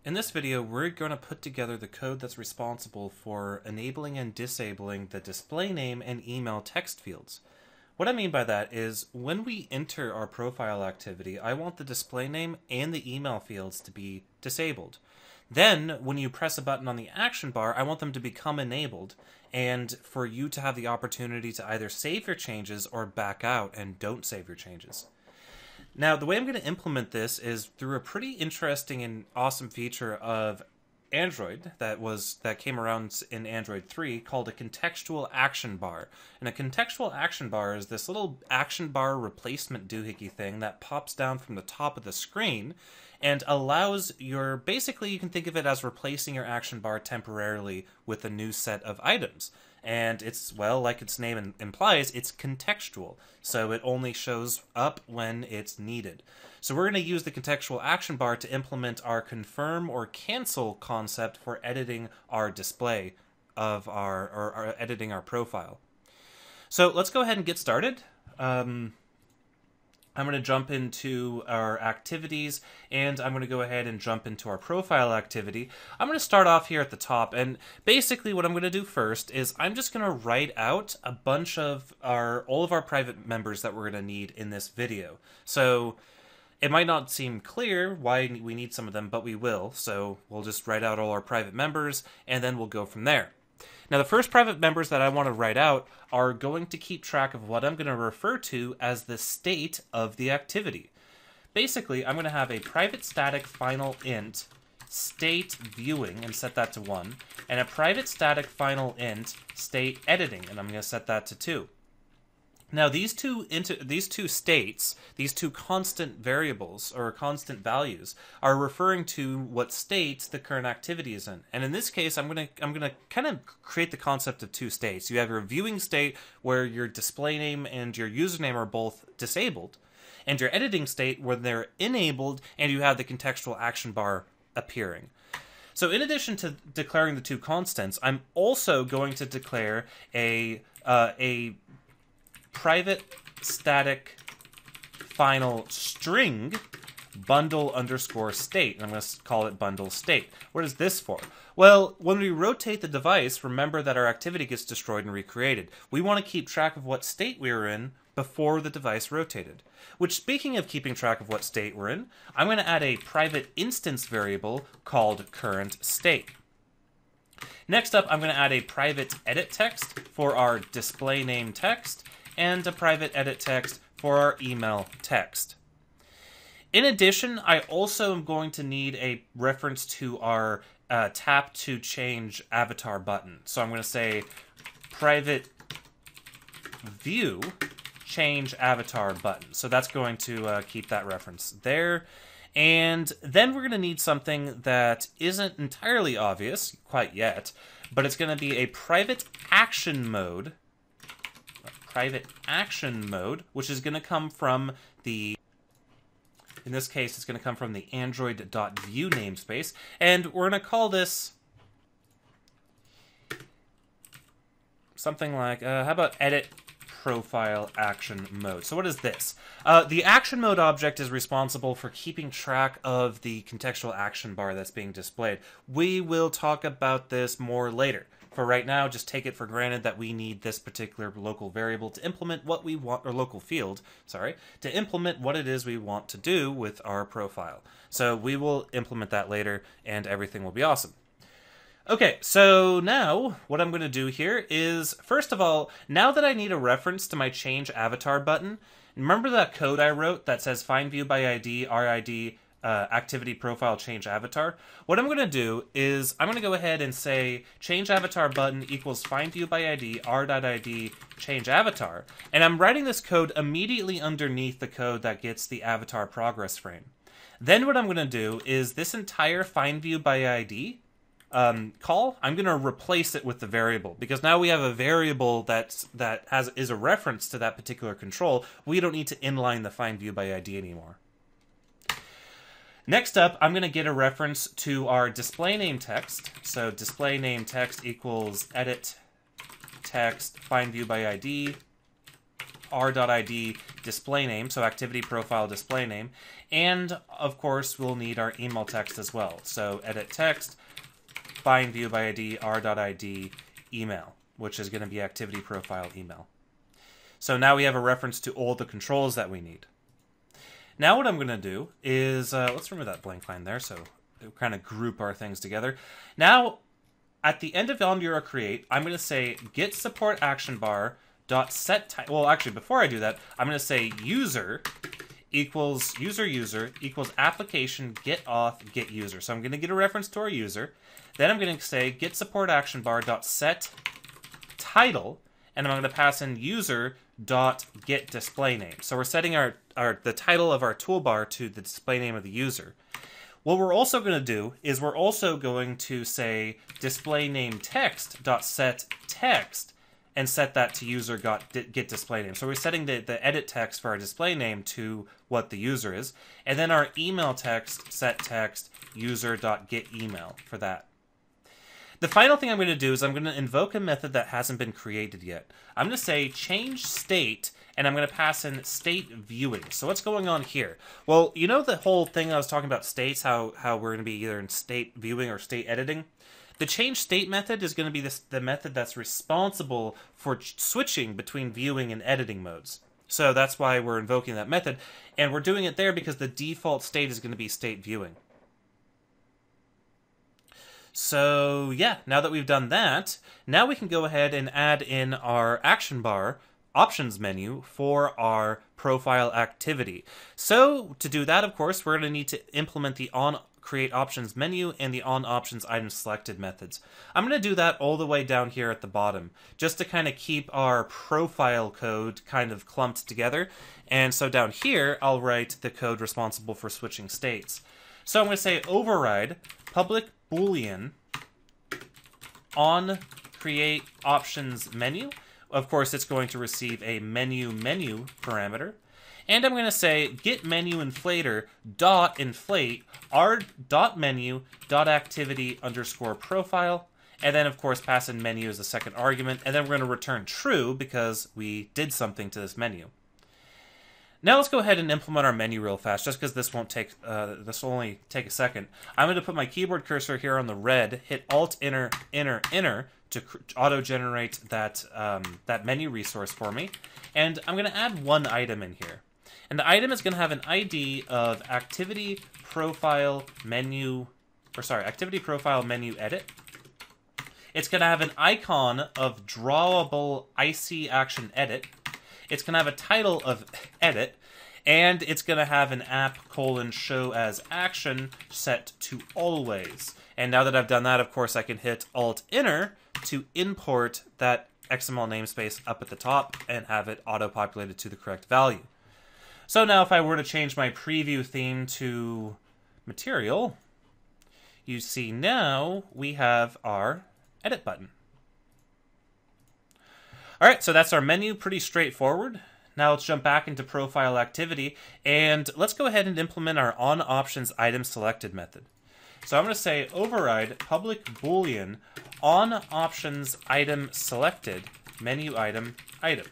In this video, we're going to put together the code that's responsible for enabling and disabling the display name and email text fields. What I mean by that is when we enter our profile activity, I want the display name and the email fields to be disabled. Then, when you press a button on the action bar, I want them to become enabled, and for you to have the opportunity to either save your changes or back out and don't save your changes. Now, the way I'm going to implement this is through a pretty interesting and awesome feature of Android that came around in Android 3 called a contextual action bar. And a contextual action bar is this little action bar replacement doohickey thing that pops down from the top of the screen and allows basically you can think of it as replacing your action bar temporarily with a new set of items. And it's, well, like its name implies, it's contextual. So it only shows up when it's needed. So we're going to use the contextual action bar to implement our confirm or cancel concept for editing our display of or editing our profile. So let's go ahead and get started. I'm going to jump into our activities, and I'm going to go ahead and jump into our profile activity. I'm going to start off here at the top, and basically what I'm going to do first is I'm just going to write out a bunch of all of our private members that we're going to need in this video. So it might not seem clear why we need some of them, but we will. So we'll just write out all our private members, and then we'll go from there. Now, the first private members that I want to write out are going to keep track of what I'm going to refer to as the state of the activity. Basically, I'm going to have a private static final int state viewing and set that to 1, and a private static final int state editing, and I'm going to set that to 2. Now, these two states, these two constant variables or constant values, are referring to what state the current activity is in. And in this case, I'm gonna kind of create the concept of two states. You have your viewing state where your display name and your username are both disabled, and your editing state where they're enabled and you have the contextual action bar appearing. So in addition to declaring the two constants, I'm also going to declare a private static final string bundle underscore state. And I'm going to call it bundle state. What is this for? Well, when we rotate the device, remember that our activity gets destroyed and recreated. We want to keep track of what state we were in before the device rotated. Which, speaking of keeping track of what state we're in, I'm going to add a private instance variable called current state. Next up, I'm going to add a private edit text for our display name text, and a private edit text for our email text. In addition, I also am going to need a reference to our tap to change avatar button. So I'm going to say private view change avatar button. So that's going to keep that reference there. And then we're going to need something that isn't entirely obvious quite yet, but it's going to be a private action mode, which is going to come from in this case, it's going to come from the android.view namespace, and we're going to call this something like, how about edit profile action mode? So what is this? The action mode object is responsible for keeping track of the contextual action bar that's being displayed. We will talk about this more later. For right now, just take it for granted that we need this particular local variable to implement what we want, or local field, sorry, to implement what it is we want to do with our profile. So we will implement that later, and everything will be awesome. Okay, so now what I'm going to do here is, first of all, now that I need a reference to my change avatar button, remember that code I wrote that says find view by ID, RID, activity profile change avatar? What I'm going to do is I'm going to go ahead and say change avatar button equals find view by ID r.id change avatar, and I'm writing this code immediately underneath the code that gets the avatar progress frame. Then what I'm going to do is this entire find view by ID call, I'm going to replace it with the variable, because now we have a variable that is a reference to that particular control. We don't need to inline the find view by ID anymore. Next up, I'm going to get a reference to our display name text. So display name text equals edit text find view by ID r.id display name, so activity profile display name, and of course we'll need our email text as well. So edit text, find view by id, r.id email, which is going to be activity profile email. So now we have a reference to all the controls that we need. Now what I'm going to do is, let's remove that blank line there, so kind of group our things together. Now, at the end of on-bureau create, I'm going to say get support action bar dot set type. Well, actually, before I do that, I'm going to say user equals user equals application get auth get user. So I'm going to get a reference to our user. Then I'm going to say get support action bar dot set title, and I'm going to pass in user dot get display name. So we're setting the title of our toolbar to the display name of the user. What we're also going to do is we're also going to say display name text dot set text and set that to user get display name. So we're setting the edit text for our display name to what the user is, and then our email text set text user dot get email for that. The final thing I'm going to do is I'm going to invoke a method that hasn't been created yet. I'm going to say change state, and I'm going to pass in state viewing. So what's going on here? Well, you know the whole thing I was talking about states, how we're going to be either in state viewing or state editing? The change state method is going to be the method that's responsible for switching between viewing and editing modes. So that's why we're invoking that method, and we're doing it there because the default state is going to be state viewing. So yeah, now that we've done that, now we can go ahead and add in our action bar options menu for our profile activity. So to do that, of course, we're going to need to implement the on create options menu and the on options item selected methods. I'm going to do that all the way down here at the bottom, just to kind of keep our profile code kind of clumped together. And so down here, I'll write the code responsible for switching states. So I'm going to say override public boolean on create options menu. Of course, it's going to receive a menu parameter. And I'm going to say get menu inflator dot inflate r dot menu dot activity underscore profile. And then, of course, pass in menu as the second argument. And then we're going to return true because we did something to this menu. Now let's go ahead and implement our menu real fast, just because this won't take, this will only take a second. I'm going to put my keyboard cursor here on the red, hit Alt Enter to auto-generate that that menu resource for me, and I'm going to add one item in here. And the item is going to have an ID of activity profile menu edit. It's going to have an icon of drawable IC action edit. It's going to have a title of edit, and it's going to have an app : show as action set to always. And now that I've done that, of course, I can hit Alt Enter to import that XML namespace up at the top and have it auto-populated to the correct value. So now if I were to change my preview theme to material, you see now we have our edit button. All right, so that's our menu, pretty straightforward. Now let's jump back into profile activity, and let's go ahead and implement our on options item selected method. So I'm going to say override public boolean on options item selected menu item item.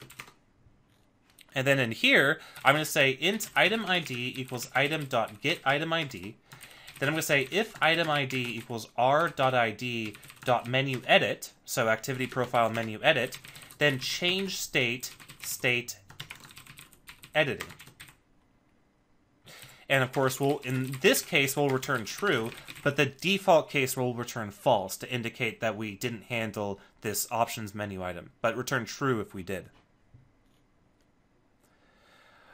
And then in here, I'm going to say int item ID equals item.get item ID. Then I'm going to say if item ID equals r.id.menu edit, so activity profile menu edit, then change state editing. And of course, in this case, we'll return true, but the default case will return false to indicate that we didn't handle this options menu item, but return true if we did.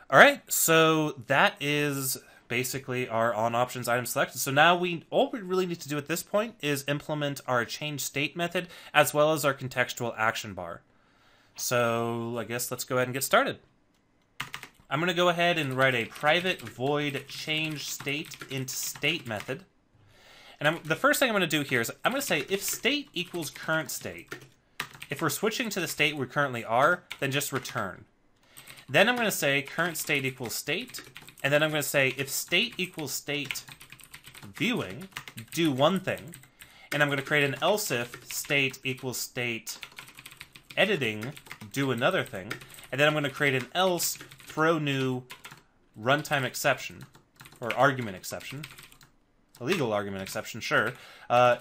All right, so that is basically our on options item selected. So now all we really need to do at this point is implement our change state method as well as our contextual action bar. So I guess let's go ahead and get started. I'm going to go ahead and write a private void change state int state method. And the first thing I'm going to do here is I'm going to say if state equals current state. If we're switching to the state we currently are, then just return. Then I'm going to say current state equals state. And then I'm going to say if state equals state viewing, do one thing. And I'm going to create an else if state equals state editing, do another thing. and then I'm going to create an else throw new runtime exception, or argument exception, a legal argument exception, sure,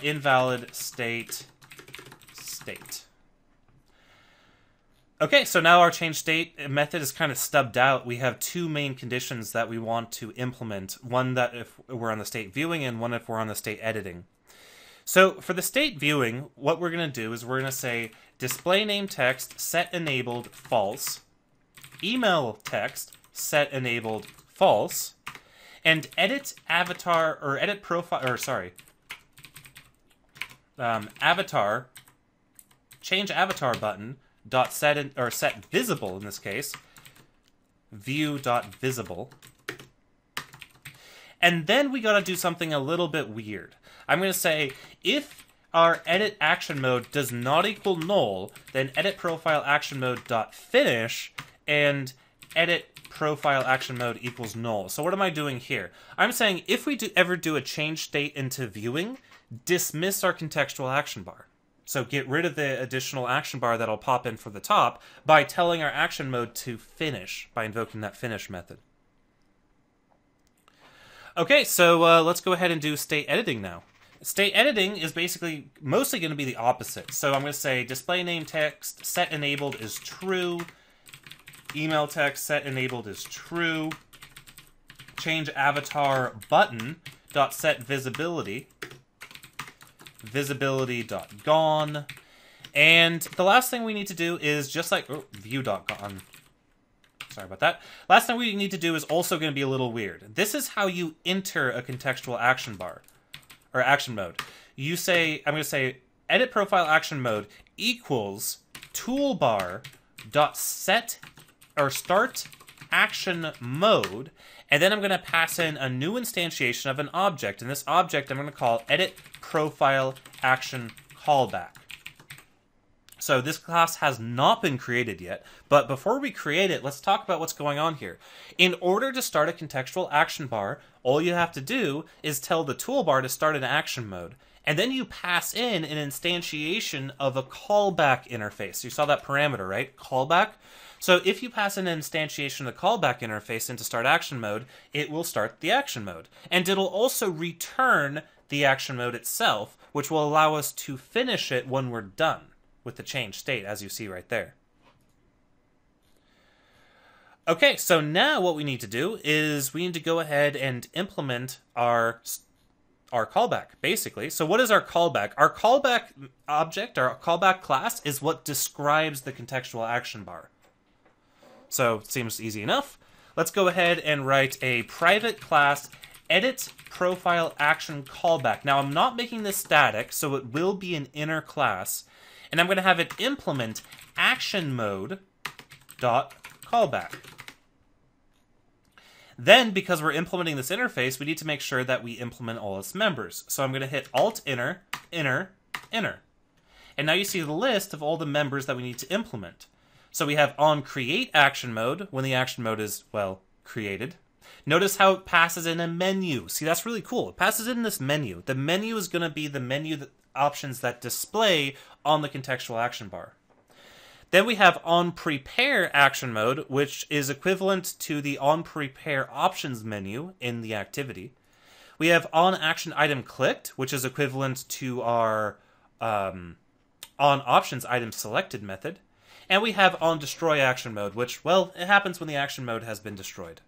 invalid state. Okay, so now our change state method is kind of stubbed out. We have two main conditions that we want to implement. One that if we're on the state viewing and one if we're on the state editing. So for the state viewing, what we're going to do is we're going to say display name text set enabled false, email text set enabled false, and edit avatar or edit profile or sorry, avatar change avatar button dot set in, or set visible in this case, view dot visible. And then we got to do something a little bit weird. I'm going to say if our edit action mode does not equal null, then edit profile action mode dot finish and edit profile action mode equals null. So what am I doing here? I'm saying if we ever do a change state into viewing, dismiss our contextual action bar. So get rid of the additional action bar that'll pop in for the top by telling our action mode to finish, by invoking that finish method. Okay, so let's go ahead and do state editing now. State editing is basically mostly going to be the opposite. So I'm going to say display name text set enabled is true, email text set enabled is true, change avatar button dot set visibility, visibility.gone. And the last thing we need to do is just like view.gone. Sorry about that. Last thing we need to do is also going to be a little weird. This is how you enter a contextual action bar or action mode. You say, I'm going to say edit profile action mode equals toolbar dot set or start action mode, and then I'm going to pass in a new instantiation of an object, and this object I'm going to call edit profile action callback. So this class has not been created yet, but before we create it, let's talk about what's going on here. In order to start a contextual action bar, all you have to do is tell the toolbar to start an action mode, and then you pass in an instantiation of a callback interface. You saw that parameter, right? Callback. So if you pass in an instantiation of the callback interface into start action mode, it will start the action mode. And it'll also return the action mode itself, which will allow us to finish it when we're done with the change state, as you see right there. Okay, so now what we need to do is we need to go ahead and implement our callback, basically. So what is our callback? Our callback object, our callback class, is what describes the contextual action bar. So it seems easy enough. Let's go ahead and write a private class edit profile action callback. Now I'm not making this static, so it will be an inner class, and I'm going to have it implement action mode dot callback. Then, because we're implementing this interface, we need to make sure that we implement all its members. So I'm going to hit Alt Enter, Enter, Enter. And now you see the list of all the members that we need to implement. So we have on create action mode when the action mode is, well, created. Notice how it passes in a menu. See, that's really cool. It passes in this menu. The menu is going to be the menu options that display on the contextual action bar. Then we have on prepare action mode, which is equivalent to the on prepare options menu in the activity. We have on action item clicked, which is equivalent to our on options item selected method. And we have on destroy action mode, which, well, it happens when the action mode has been destroyed.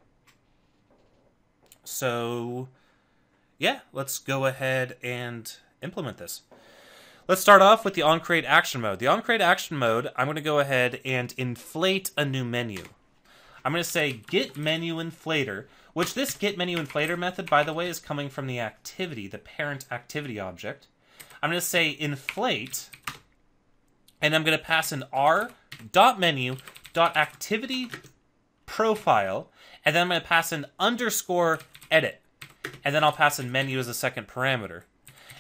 So, yeah, let's go ahead and implement this. Let's start off with the onCreate action mode. The onCreate action mode, I'm going to go ahead and inflate a new menu. I'm going to say get menu inflator, which this get menu inflator method, by the way, is coming from the activity, the parent activity object. I'm going to say inflate, and I'm going to pass in r.menu.activity profile, and then I'm going to pass in underscore edit, and then I'll pass in menu as a second parameter.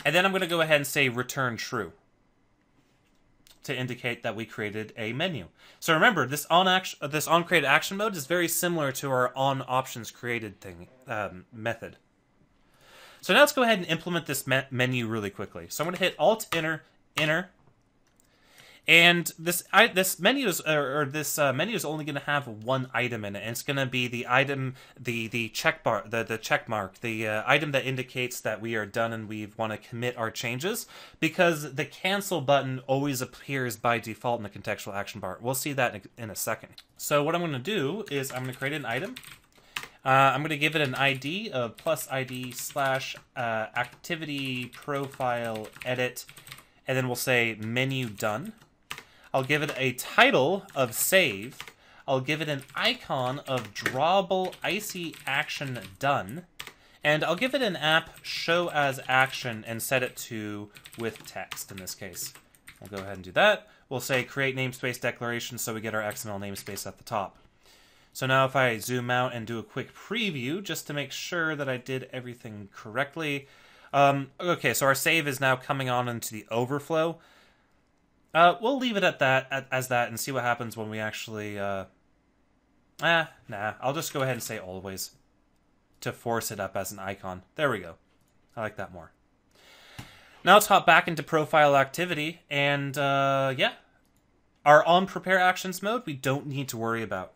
And then I'm going to go ahead and say return true to indicate that we created a menu. So remember, this on create action mode is very similar to our on options created thing method. So now let's go ahead and implement this menu really quickly. So I'm going to hit Alt Enter, Enter, And this menu is menu is only going to have one item in it, and it's going to be the item, the check bar, the check mark, the item that indicates that we are done and we want to commit our changes, because the cancel button always appears by default in the contextual action bar. We'll see that in a second. So what I'm going to do is I'm going to create an item. I'm going to give it an ID of +ID / activity profile edit, and then we'll say menu done. I'll give it a title of save. I'll give it an icon of drawable icy action done. And I'll give it an app show as action and set it to with text in this case. We'll go ahead and do that. We'll say create namespace declaration so we get our XML namespace at the top. So now if I zoom out and do a quick preview just to make sure that I did everything correctly. Okay, so our save is now coming on into the overflow. We'll leave it at that, as that, and see what happens when we actually, nah, I'll just go ahead and say always to force it up as an icon. There we go. I like that more. Now let's hop back into profile activity, and, yeah. Our on prepare actions mode, we don't need to worry about.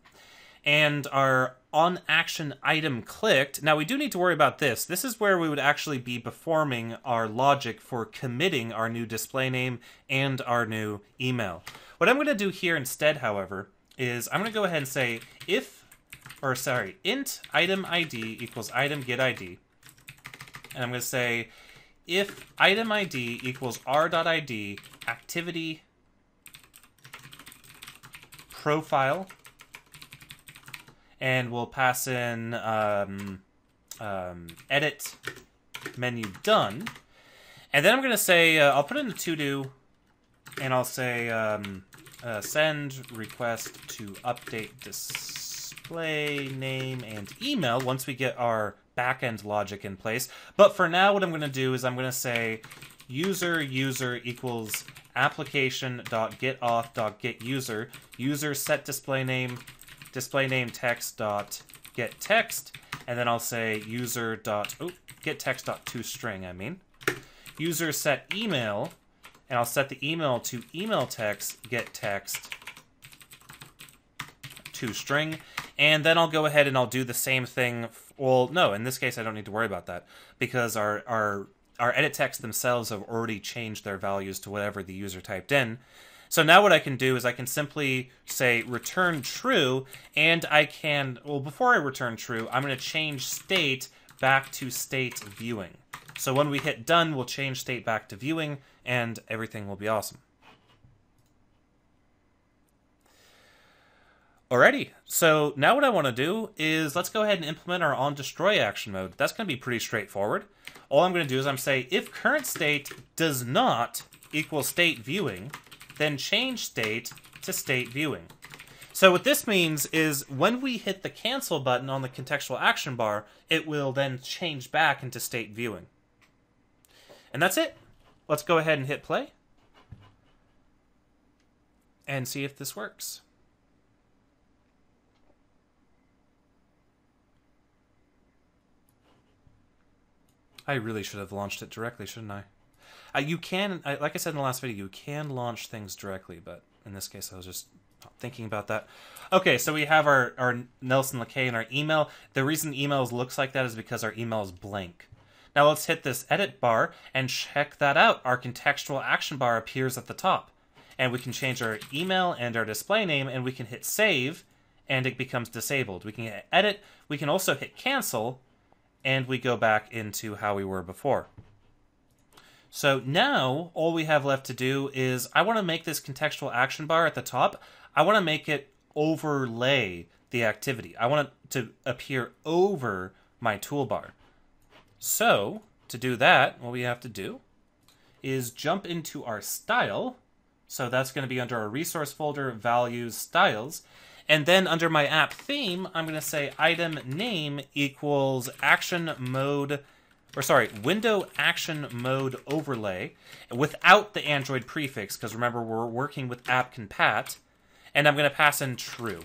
And our on action item clicked. Now we do need to worry about this. This is where we would actually be performing our logic for committing our new display name and our new email. What I'm going to do here instead, however, is I'm going to go ahead and say int item ID equals item get ID. And I'm going to say if item ID equals r.id activity profile, and we'll pass in edit menu done. And then I'm going to say, I'll put in the to-do, and I'll say send request to update display name and email once we get our backend logic in place. But for now, what I'm going to do is I'm going to say user equals application.getAuth.getUser, user set display name text dot get text, and then I'll say user dot get text dot toString. I mean user set email, and I'll set the email to email text get text toString, and then I'll go ahead and I'll do the same thing. Well, no, in this case I don't need to worry about that because our edit text themselves have already changed their values to whatever the user typed in. So now what I can do is I can simply say return true, and I can, well, before I return true, I'm going to change state back to state viewing. So when we hit done, we'll change state back to viewing, and everything will be awesome. Alrighty, so now what I want to do is let's go ahead and implement our onDestroy action mode. That's going to be pretty straightforward. All I'm going to do is I'm say if current state does not equal state viewing, then change state to state viewing. So what this means is when we hit the cancel button on the contextual action bar, it will then change back into state viewing. And that's it. Let's go ahead and hit play and see if this works. I really should have launched it directly, shouldn't I? You can, like I said in the last video, you can launch things directly, but in this case I was just not thinking about that. Okay, so we have our Nelson LeKay and our email. The reason emails looks like that is because our email is blank. Now let's hit this edit bar and check that out. Our contextual action bar appears at the top. And we can change our email and our display name, and we can hit save, and it becomes disabled. We can hit edit, we can also hit cancel, and we go back into how we were before. So now, all we have left to do is, I want to make this contextual action bar at the top, I want to make it overlay the activity. I want it to appear over my toolbar. So, to do that, what we have to do is jump into our style. So that's going to be under our resource folder, values, styles. And then under my app theme, I'm going to say item name equals action mode, window action mode overlay without the Android prefix, because remember we're working with app compat, and I'm going to pass in true.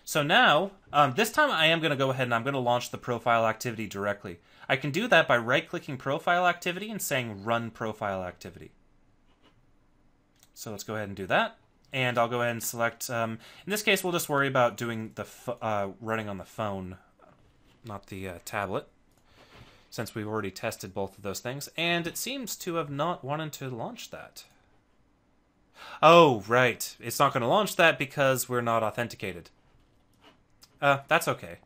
So now, this time I am going to go ahead and I'm going to launch the profile activity directly. I can do that by right-clicking profile activity and saying run profile activity. So let's go ahead and do that. And I'll go ahead and select, in this case, we'll just worry about doing the running on the phone, not the tablet, since we've already tested both of those things. And it seems to have not wanted to launch that. Oh, right. It's not going to launch that because we're not authenticated. That's okay.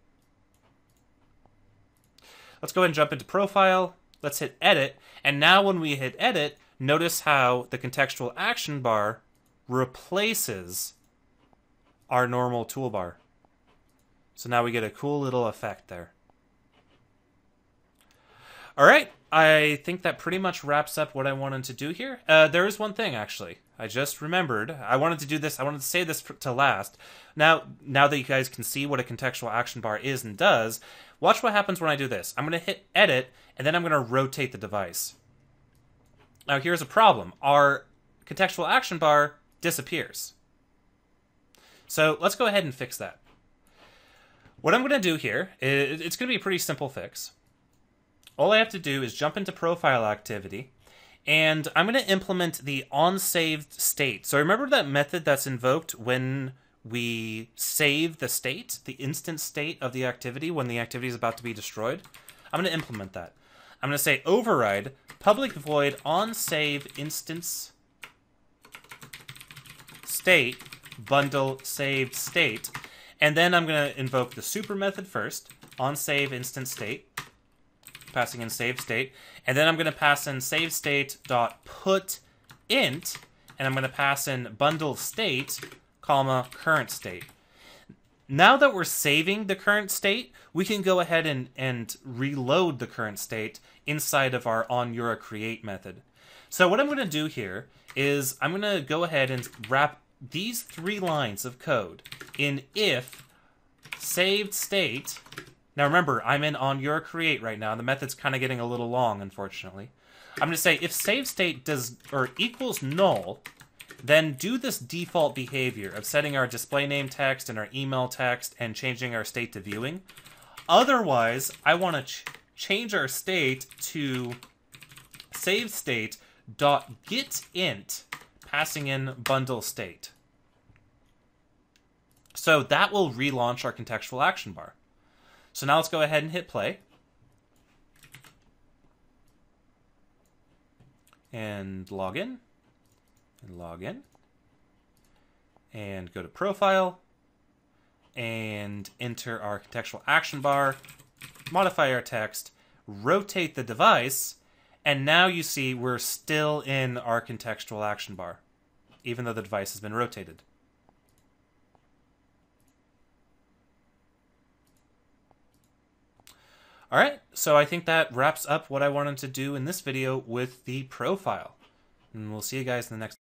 Let's go ahead and jump into Profile. Let's hit Edit. And now when we hit Edit, notice how the contextual action bar replaces our normal toolbar. So now we get a cool little effect there. All right, I think that pretty much wraps up what I wanted to do here. There is one thing, actually. I just remembered. I wanted to do this. I wanted to say this to last. Now that you guys can see what a contextual action bar is and does, watch what happens when I do this. I'm going to hit Edit, and then I'm going to rotate the device. Now, here's a problem. Our contextual action bar disappears. So let's go ahead and fix that. What I'm going to do here, it's going to be a pretty simple fix. All I have to do is jump into Profile Activity, and I'm going to implement the onSaved state. So remember that method that's invoked when we save the state, the instant state of the activity when the activity is about to be destroyed? I'm going to implement that. I'm going to say override public void onSave instance state bundle saved state, and then I'm going to invoke the super method first, onSave instance state, passing in save state, and then I'm going to pass in save state dot put int, and I'm going to pass in bundle state, comma current state. Now that we're saving the current state, we can go ahead and reload the current state inside of our onEuraCreate method. So what I'm going to do here is I'm going to go ahead and wrap these 3 lines of code in if saved state. Now remember, I'm in onEuraCreate right now. The method's kind of getting a little long, unfortunately. I'm going to say if save state does or equals null, then do this default behavior of setting our display name text and our email text and changing our state to viewing. Otherwise, I want to change our state to save state dot get int, passing in bundle state. So that will relaunch our contextual action bar. So now let's go ahead and hit play. And log in. And log in. And go to Profile. And enter our contextual action bar. Modify our text. Rotate the device. And now you see we're still in our contextual action bar, even though the device has been rotated. All right, so I think that wraps up what I wanted to do in this video with the profile. And we'll see you guys in the next